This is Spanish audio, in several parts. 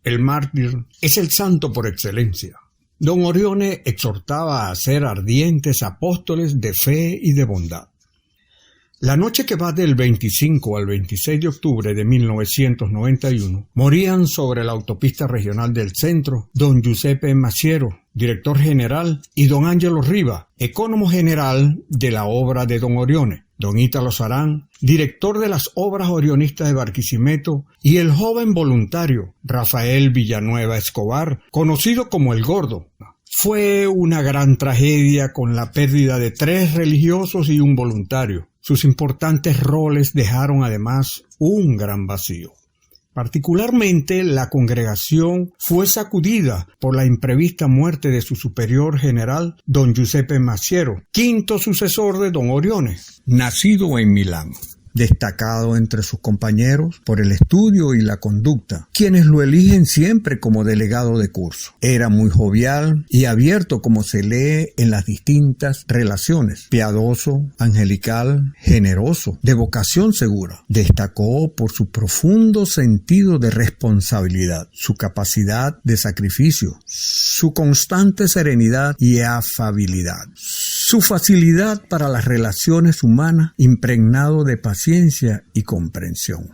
el mártir, es el santo por excelencia. Don Orione exhortaba a ser ardientes apóstoles de fe y de bondad. La noche que va del 25 al 26 de octubre de 1991, morían sobre la autopista regional del centro don Giuseppe Massiero, director general, y don Angelo Riva, ecónomo general de la obra de don Orione, don Ítalo Sarán, director de las obras orionistas de Barquisimeto, y el joven voluntario Rafael Villanueva Escobar, conocido como El Gordo. Fue una gran tragedia con la pérdida de 3 religiosos y un voluntario. Sus importantes roles dejaron además un gran vacío. Particularmente la congregación fue sacudida por la imprevista muerte de su superior general, don Giuseppe Massiero, quinto sucesor de don Orione, nacido en Milán. Destacado entre sus compañeros por el estudio y la conducta, quienes lo eligen siempre como delegado de curso. Era muy jovial y abierto como se lee en las distintas relaciones. Piadoso, angelical, generoso, de vocación segura. Destacó por su profundo sentido de responsabilidad, su capacidad de sacrificio, su constante serenidad y afabilidad, su facilidad para las relaciones humanas, impregnado de paciencia y comprensión.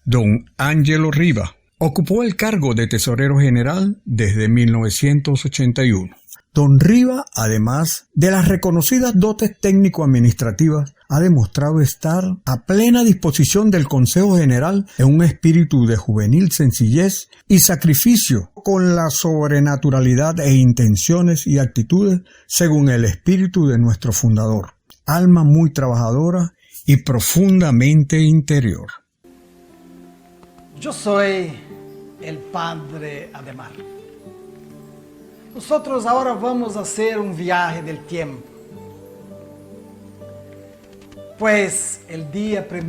Don Angelo Riva ocupó el cargo de tesorero general desde 1981. Don Riva, además de las reconocidas dotes técnico-administrativas, ha demostrado estar a plena disposición del Consejo General en un espíritu de juvenil sencillez y sacrificio, con la sobrenaturalidad e intenciones y actitudes según el espíritu de nuestro fundador. Alma muy trabajadora y profundamente interior. Yo soy el padre Ademar. Nosotros ahora vamos a hacer un viaje del tiempo. Pues el día 1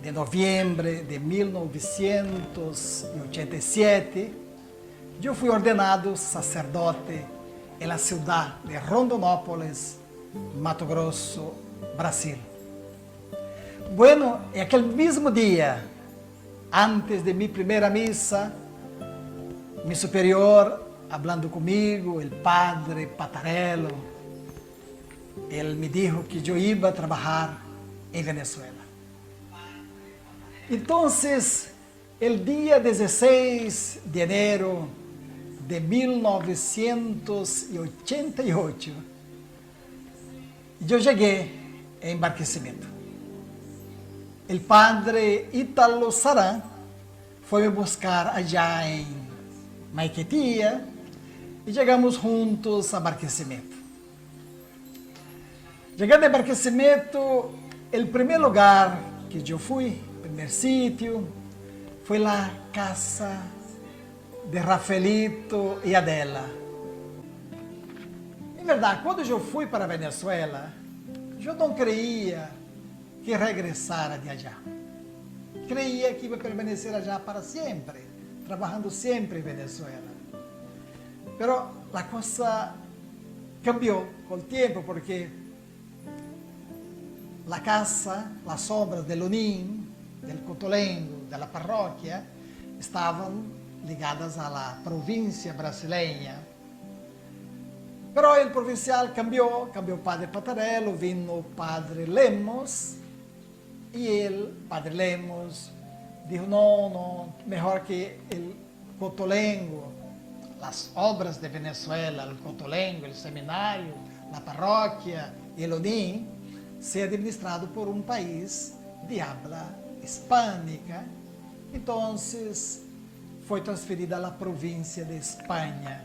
de noviembre de 1987, yo fui ordenado sacerdote en la ciudad de Rondonópolis, Mato Grosso, Brasil. Bueno, en aquel mismo día, antes de mi primera misa, mi superior, hablando conmigo, el padre Patarello, él me dijo que yo iba a trabajar en Venezuela. Entonces, el día 16 de enero de 1988, yo llegué en Barquisimeto. El padre Ítalo Sarán fue a buscar allá en Maiquetía y llegamos juntos a Barquisimeto. Llegando a Barquisimeto, el primer lugar que yo fui, el primer sitio, fue la casa de Rafaelito y Adela. En verdad, cuando yo fui para Venezuela, yo no creía que regresara de allá. Creía que iba a permanecer allá para siempre, trabajando siempre en Venezuela. Pero la cosa cambió con el tiempo porque la casa, las obras del Lunín, del Cotolengo, de la parroquia, estaban ligadas a la provincia brasileña. Pero el provincial cambió el padre Patarello, vino el padre Lemos, y el padre Lemos dijo, no, mejor que el Cotolengo, las obras de Venezuela, el Cotolengo, el seminario, la parroquia y el Lunín, sea administrado por un país de habla hispánica. Entonces fue transferida a la provincia de España.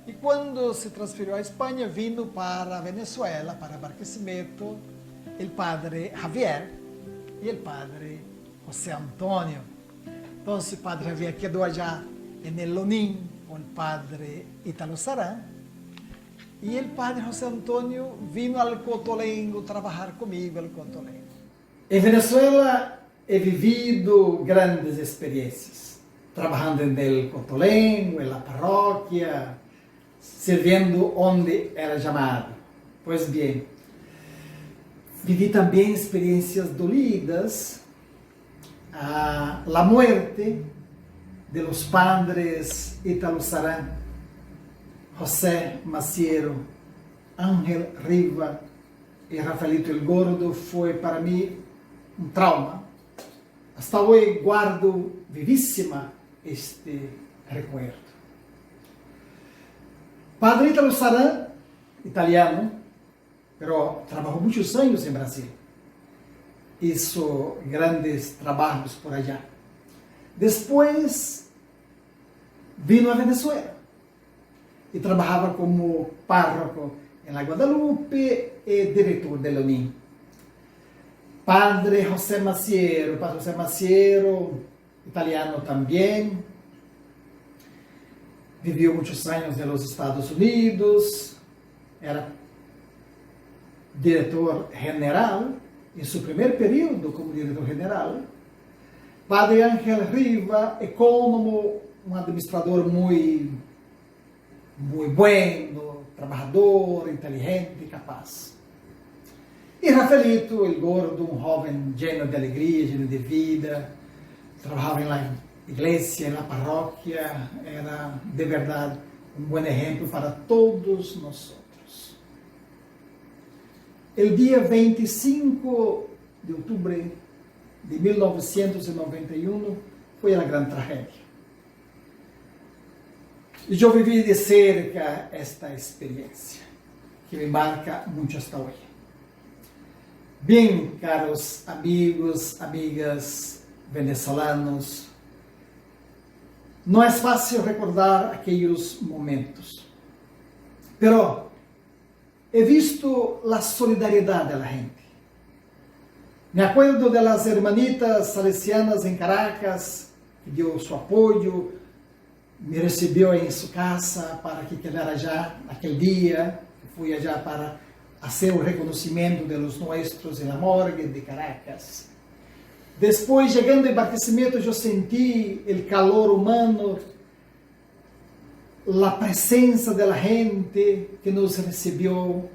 Y cuando se transfirió a España, vino para Venezuela, para Barquisimeto, el padre Javier y el padre José Antonio. Entonces el padre Javier quedó allá en el Lunín con el padre Ítalo Sarán, y el padre José Antonio vino al Cotolengo trabajar conmigo al Cotolengo. En Venezuela he vivido grandes experiencias, trabajando en el Cotolengo, en la parroquia, sirviendo donde era llamado. Pues bien, viví también experiencias dolidas a la muerte de los padres Ítalo Sarán, José Maciero, Ángel Riva y Rafaelito el Gordo fue para mí un trauma. Hasta hoy guardo vivísima este recuerdo. Padre Ítalo Sarán, italiano, pero trabajó muchos años en Brasil. Hizo grandes trabajos por allá. Después vino a Venezuela y trabajaba como párroco en la Guadalupe y director de la UNIN. Padre José Maciero, italiano también, vivió muchos años en los Estados Unidos, era director general, en su primer periodo como director general. Padre Ángel Riva, ecónomo, un administrador muy bueno, trabajador, inteligente y capaz. Y Rafaelito, el Gordo, un joven lleno de alegría, lleno de vida, trabajaba en la iglesia, en la parroquia, era de verdad un buen ejemplo para todos nosotros. El día 25 de octubre de 1991 fue la gran tragedia. Y yo viví de cerca esta experiencia, que me marca mucho hasta hoy. Bien, caros amigos, amigas venezolanos, no es fácil recordar aquellos momentos, pero he visto la solidaridad de la gente. Me acuerdo de las hermanitas salesianas en Caracas, que dio su apoyo, me recibió en su casa para que quedara allá aquel día, fui allá para hacer el reconocimiento de los nuestros en la morgue de Caracas. Después, llegando al embarcamiento, yo sentí el calor humano, la presencia de la gente que nos recibió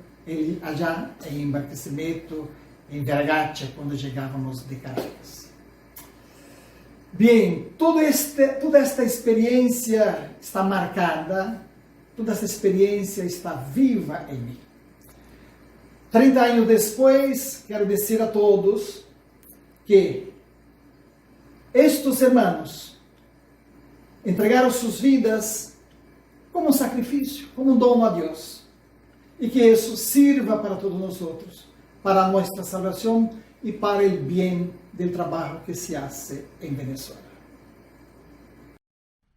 allá en el embarcamiento, en Veragacha, cuando llegábamos de Caracas. Bien, toda esta experiencia está marcada, toda esta experiencia está viva en mí. 30 años después, quiero decir a todos que estos hermanos entregaron sus vidas como un sacrificio, como un dono a Dios, y que eso sirva para todos nosotros, para nuestra salvación y para el bien del trabajo que se hace en Venezuela.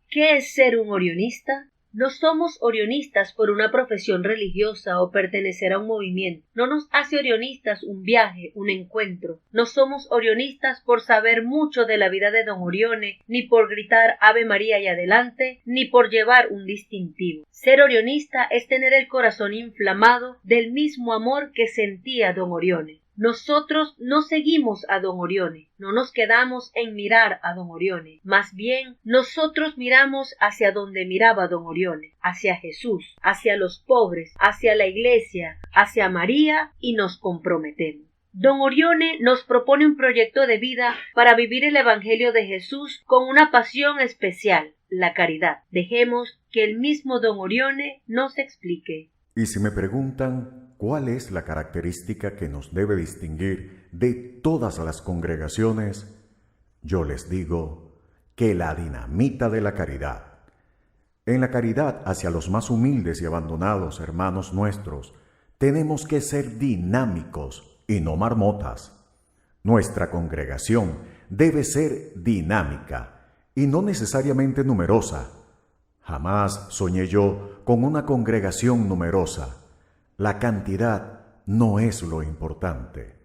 ¿Qué es ser un orionista? No somos orionistas por una profesión religiosa o pertenecer a un movimiento. No nos hace orionistas un viaje, un encuentro. No somos orionistas por saber mucho de la vida de don Orione, ni por gritar Ave María y adelante, ni por llevar un distintivo. Ser orionista es tener el corazón inflamado del mismo amor que sentía don Orione. Nosotros no seguimos a don Orione, no nos quedamos en mirar a don Orione, más bien nosotros miramos hacia donde miraba don Orione, hacia Jesús, hacia los pobres, hacia la iglesia, hacia María y nos comprometemos. Don Orione nos propone un proyecto de vida para vivir el Evangelio de Jesús con una pasión especial, la caridad. Dejemos que el mismo don Orione nos explique. Y si me preguntan ¿cuál es la característica que nos debe distinguir de todas las congregaciones? Yo les digo que la dinamita de la caridad. En la caridad hacia los más humildes y abandonados hermanos nuestros, tenemos que ser dinámicos y no marmotas. Nuestra congregación debe ser dinámica y no necesariamente numerosa. Jamás soñé yo con una congregación numerosa. La cantidad no es lo importante.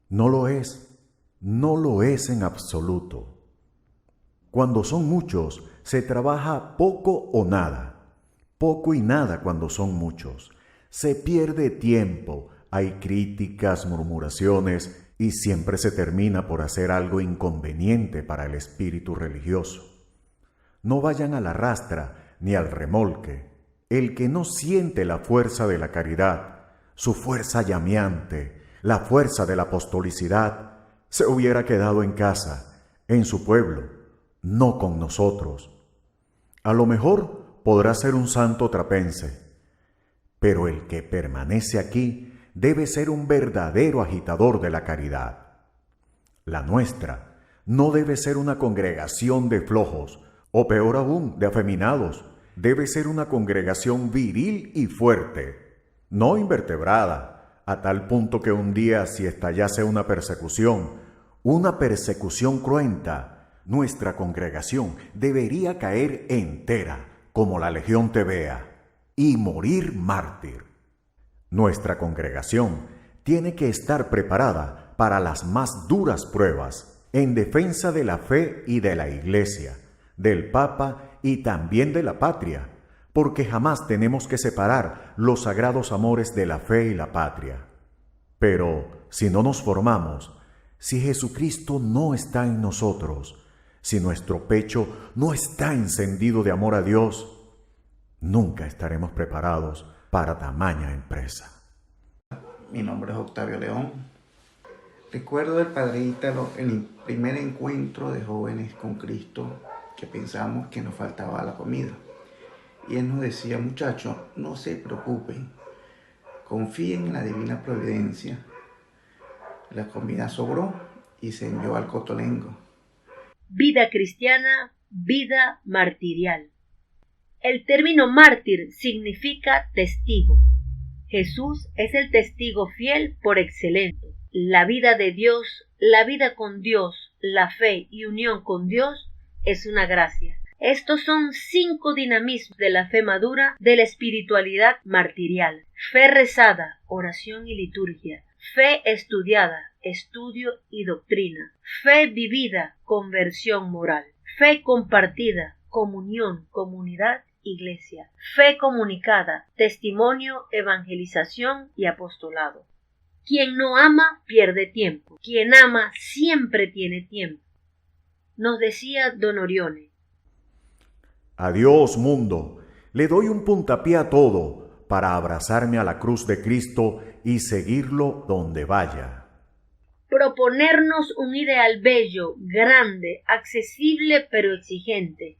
No lo es. No lo es en absoluto. Cuando son muchos, se trabaja poco o nada. Poco y nada cuando son muchos. Se pierde tiempo, hay críticas, murmuraciones y siempre se termina por hacer algo inconveniente para el espíritu religioso. No vayan a la rastra ni al remolque. El que no siente la fuerza de la caridad, su fuerza llameante, la fuerza de la apostolicidad, se hubiera quedado en casa, en su pueblo, no con nosotros. A lo mejor podrá ser un santo trapense, pero el que permanece aquí debe ser un verdadero agitador de la caridad. La nuestra no debe ser una congregación de flojos, o peor aún, de afeminados. Debe ser una congregación viril y fuerte, no invertebrada, a tal punto que un día, si estallase una persecución cruenta, nuestra congregación debería caer entera, como la Legión Tebea, y morir mártir. Nuestra congregación tiene que estar preparada para las más duras pruebas, en defensa de la fe y de la Iglesia, del Papa y también de la patria, porque jamás tenemos que separar los sagrados amores de la fe y la patria. Pero si no nos formamos, si Jesucristo no está en nosotros, si nuestro pecho no está encendido de amor a Dios, nunca estaremos preparados para tamaña empresa. Mi nombre es Octavio León. Recuerdo del Padre Ítalo en el primer encuentro de jóvenes con Cristo que pensamos que nos faltaba la comida. Y él nos decía: muchachos, no se preocupen, confíen en la divina providencia. La comida sobró y se envió al Cotolengo. Vida cristiana, vida martirial. El término mártir significa testigo. Jesús es el testigo fiel por excelencia. La vida de Dios, la vida con Dios, la fe y unión con Dios es una gracia. Estos son 5 dinamismos de la fe madura de la espiritualidad martirial. Fe rezada, oración y liturgia. Fe estudiada, estudio y doctrina. Fe vivida, conversión moral. Fe compartida, comunión, comunidad, iglesia. Fe comunicada, testimonio, evangelización y apostolado. Quien no ama pierde tiempo. Quien ama siempre tiene tiempo. Nos decía don Orione. Adiós, mundo. Le doy un puntapié a todo para abrazarme a la cruz de Cristo y seguirlo donde vaya. Proponernos un ideal bello, grande, accesible pero exigente.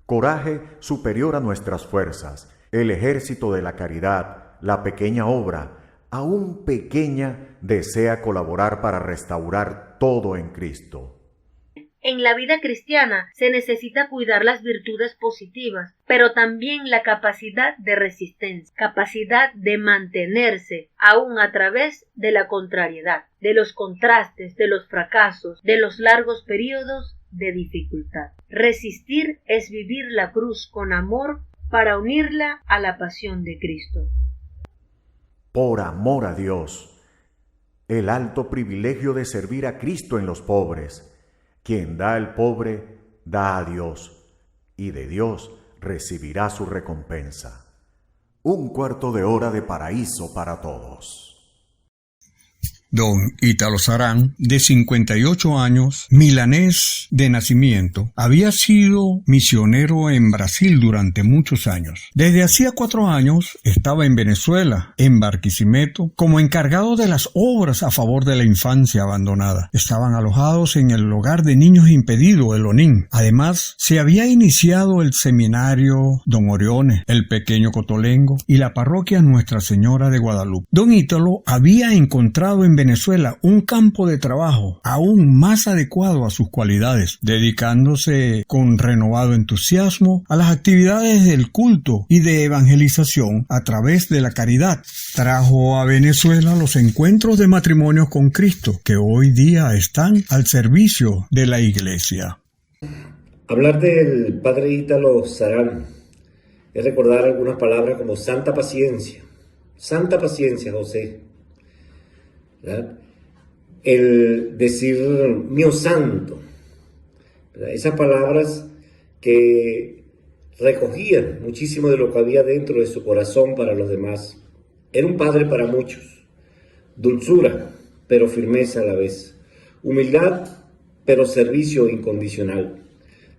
Coraje superior a nuestras fuerzas, el ejército de la caridad, la pequeña obra, aún pequeña, desea colaborar para restaurar todo en Cristo. En la vida cristiana se necesita cuidar las virtudes positivas, pero también la capacidad de resistencia, capacidad de mantenerse aún a través de la contrariedad, de los contrastes, de los fracasos, de los largos periodos de dificultad. Resistir es vivir la cruz con amor para unirla a la pasión de Cristo. Por amor a Dios, el alto privilegio de servir a Cristo en los pobres. Quien da al pobre, da a Dios, y de Dios recibirá su recompensa. 1/4 de hora de paraíso para todos. Don Ítalo Sarán, de 58 años, milanés de nacimiento, había sido misionero en Brasil durante muchos años. Desde hacía 4 años estaba en Venezuela, en Barquisimeto, como encargado de las obras a favor de la infancia abandonada. Estaban alojados en el hogar de niños impedidos, el ONIN. Además, se había iniciado el seminario Don Orione, el pequeño Cotolengo y la parroquia Nuestra Señora de Guadalupe. Don Ítalo había encontrado en Venezuela un campo de trabajo aún más adecuado a sus cualidades, dedicándose con renovado entusiasmo a las actividades del culto y de evangelización a través de la caridad. Trajo a Venezuela los encuentros de matrimonios con Cristo, que hoy día están al servicio de la Iglesia. Hablar del Padre Ítalo Sarán es recordar algunas palabras como santa paciencia, José. ¿Verdad? El decir mío santo, ¿verdad? Esas palabras que recogían muchísimo de lo que había dentro de su corazón para los demás. Era un padre para muchos, dulzura pero firmeza a la vez, humildad pero servicio incondicional.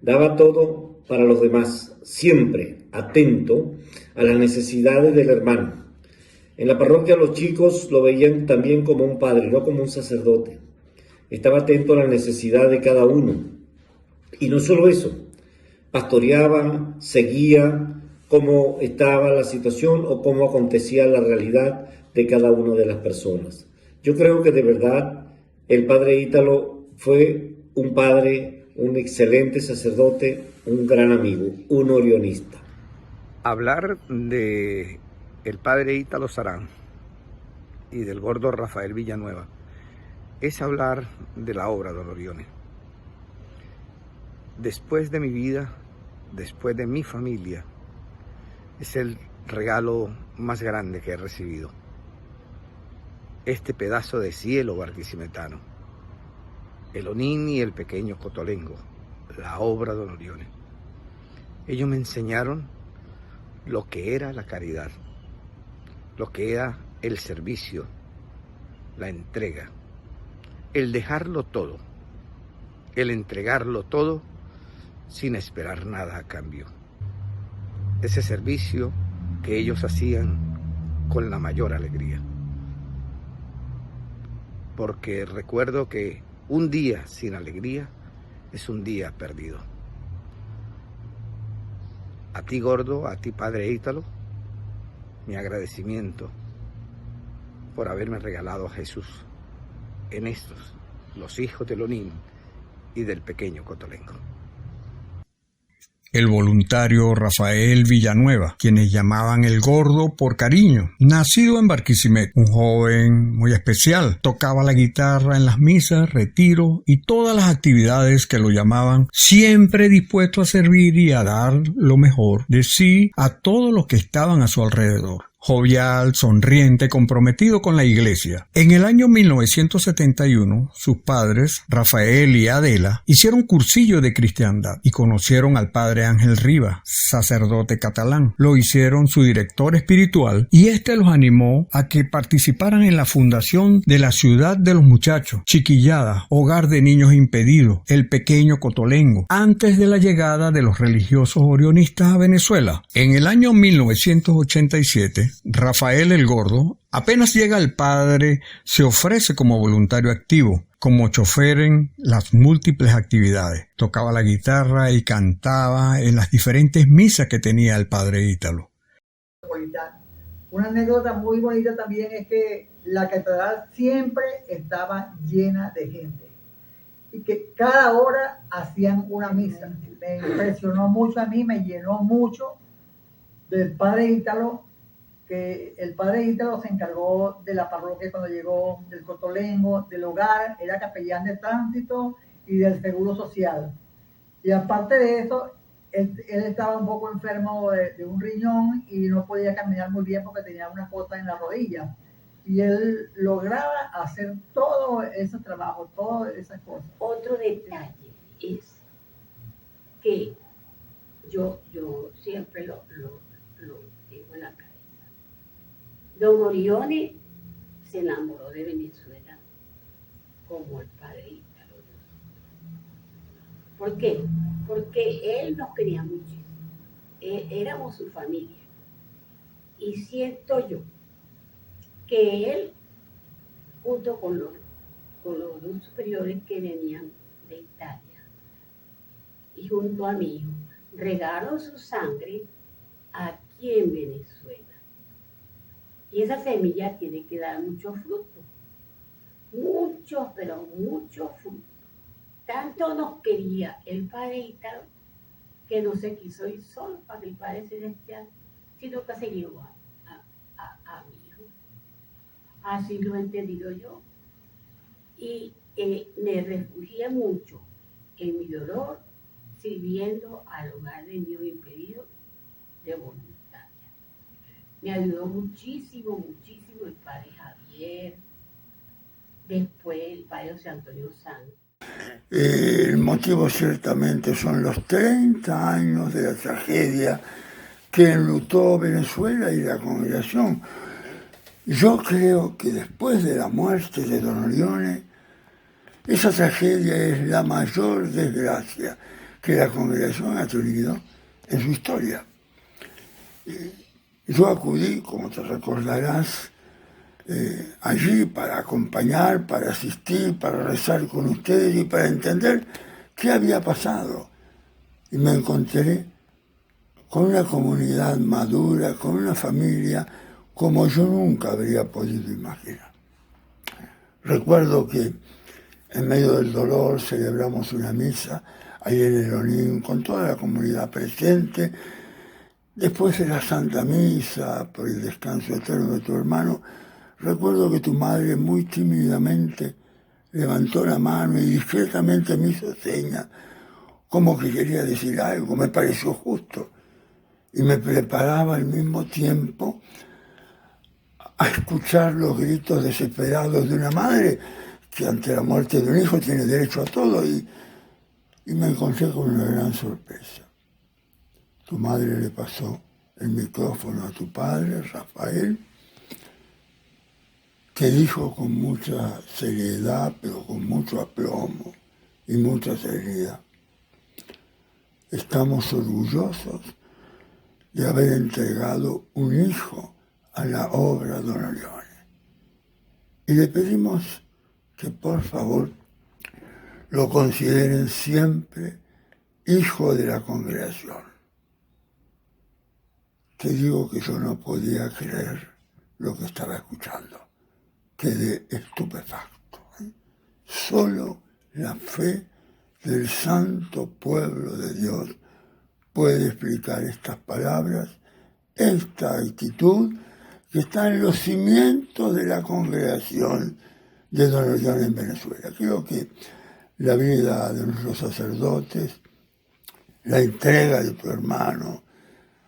Daba todo para los demás, siempre atento a las necesidades del hermano. En la parroquia los chicos lo veían también como un padre, no como un sacerdote. estaba atento a la necesidad de cada uno. Y no solo eso, pastoreaba, seguía cómo estaba la situación o cómo acontecía la realidad de cada una de las personas. Yo creo que de verdad el padre Ítalo fue un padre, un excelente sacerdote, un gran amigo, un orionista. Hablar de el padre Ítalo Sarán y del gordo Rafael Villanueva es hablar de la obra Don Orione. Después de mi vida, después de mi familia, es el regalo más grande que he recibido. Este pedazo de cielo barquisimetano, el Onín y el pequeño Cotolengo, la obra Don Orione. Ellos me enseñaron lo que era la caridad, lo que era el servicio, la entrega, el dejarlo todo, el entregarlo todo sin esperar nada a cambio. Ese servicio que ellos hacían con la mayor alegría. Porque recuerdo que un día sin alegría es un día perdido. A ti, gordo, a ti, padre Ítalo, mi agradecimiento por haberme regalado a Jesús en estos, los hijos del Onín y del pequeño Cotolengo. El voluntario Rafael Villanueva, quienes llamaban el gordo por cariño, nacido en Barquisimeto, un joven muy especial, tocaba la guitarra en las misas, retiro y todas las actividades que lo llamaban, siempre dispuesto a servir y a dar lo mejor de sí a todos los que estaban a su alrededor. Jovial, sonriente, comprometido con la iglesia. En el año 1971, sus padres, Rafael y Adela, hicieron cursillo de cristiandad y conocieron al padre Ángel Rivas, sacerdote catalán. Lo hicieron su director espiritual y este los animó a que participaran en la fundación de la Ciudad de los Muchachos, Chiquillada, hogar de niños impedidos, el pequeño Cotolengo, antes de la llegada de los religiosos orionistas a Venezuela. En el año 1987, Rafael el Gordo, apenas llega el padre, se ofrece como voluntario activo, como chofer en las múltiples actividades. Tocaba la guitarra y cantaba en las diferentes misas que tenía el padre Ítalo. Una anécdota muy bonita también es que la catedral siempre estaba llena de gente y que cada hora hacían una misa. Me impresionó mucho a mí, me llenó mucho del padre Ítalo, que el padre Ítalo se encargó de la parroquia cuando llegó, del Cotolengo, del hogar, era capellán de tránsito y del seguro social. Y aparte de eso, él estaba un poco enfermo de un riñón y no podía caminar muy bien porque tenía una cosa en la rodilla. Y él lograba hacer todo ese trabajo, todas esas cosas. Otro detalle es que yo siempre lo digo en la cabeza. Don Orione se enamoró de Venezuela como el padre Ítalo. ¿Por qué? Porque él nos quería muchísimo. Éramos su familia. Y siento yo que él, junto con los dos superiores que venían de Italia, y junto a mi hijo, regaron su sangre aquí en Venezuela. Y esa semilla tiene que dar mucho fruto. Muchos, pero muchos frutos. Tanto nos quería el padre Ítalo que no se quiso ir solo para el Padre Celestial, sino que se llevó a mi hijo. Así lo he entendido yo. Y me refugié mucho en mi dolor sirviendo al hogar de niños impedidos de voluntaria. Me ayudó muchísimo, muchísimo el padre Javier, después el padre José Antonio Sanz. El motivo ciertamente son los 30 años de la tragedia que enlutó Venezuela y la congregación. Yo creo que después de la muerte de Don Orione, esa tragedia es la mayor desgracia que la congregación ha tenido en su historia. Yo acudí, como te recordarás, allí para acompañar, para asistir, para rezar con ustedes y para entender qué había pasado. Y me encontré con una comunidad madura, con una familia como yo nunca habría podido imaginar. Recuerdo que en medio del dolor celebramos una misa ahí en el Onín con toda la comunidad presente. Después de la Santa Misa, por el descanso eterno de tu hermano, recuerdo que tu madre muy tímidamente levantó la mano y discretamente me hizo señas, como que quería decir algo. Me pareció justo y me preparaba al mismo tiempo a escuchar los gritos desesperados de una madre que ante la muerte de un hijo tiene derecho a todo, y me encontré con una gran sorpresa. Tu madre le pasó el micrófono a tu padre, Rafael, que dijo con mucha seriedad, pero con mucho aplomo y mucha seriedad: estamos orgullosos de haber entregado un hijo a la obra Don Orione. Y le pedimos que por favor lo consideren siempre hijo de la congregación. Te digo que yo no podía creer lo que estaba escuchando. Quedé estupefacto. Solo la fe del santo pueblo de Dios puede explicar estas palabras, esta actitud que está en los cimientos de la congregación de Don Orione en Venezuela. Creo que la vida de nuestros sacerdotes, la entrega de tu hermano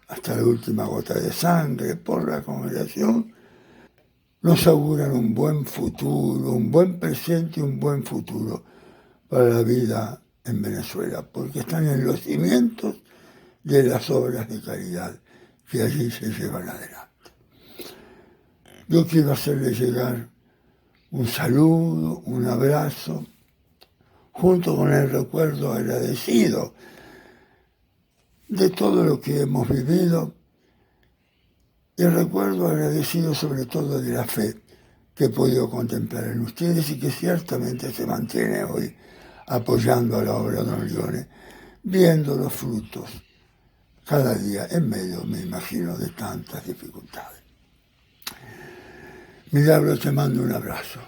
hasta la última gota de sangre por la congregación, nos auguran un buen futuro, un buen presente y un buen futuro para la vida en Venezuela, porque están en los cimientos de las obras de caridad que allí se llevan adelante. Yo quiero hacerle llegar un saludo, un abrazo, junto con el recuerdo agradecido de todo lo que hemos vivido, y el recuerdo agradecido sobre todo de la fe que he podido contemplar en ustedes y que ciertamente se mantiene hoy apoyando a la obra de Don Orione, viendo los frutos cada día en medio, me imagino, de tantas dificultades. Milagro, te mando un abrazo.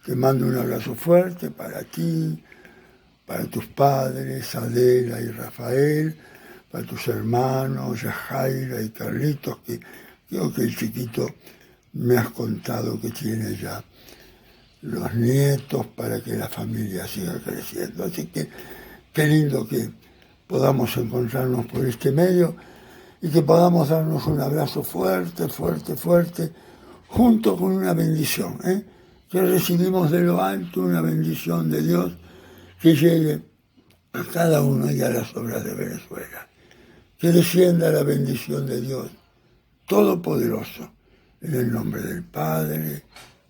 Te mando un abrazo fuerte para ti, para tus padres, Adela y Rafael, para tus hermanos, Yajaira y Carlitos, que creo que el chiquito me has contado que tiene ya los nietos para que la familia siga creciendo. Así que qué lindo que podamos encontrarnos por este medio y que podamos darnos un abrazo fuerte, fuerte, fuerte, junto con una bendición, que recibimos de lo alto, una bendición de Dios que llegue a cada uno y a las obras de Venezuela. Que descienda la bendición de Dios Todopoderoso, en el nombre del Padre,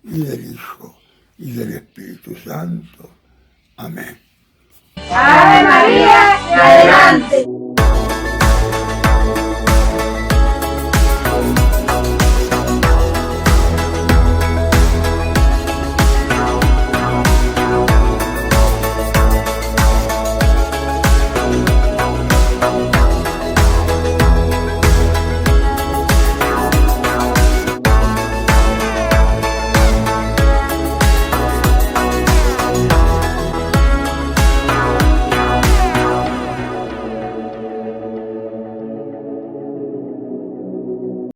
y del Hijo, y del Espíritu Santo. Amén. Ave María.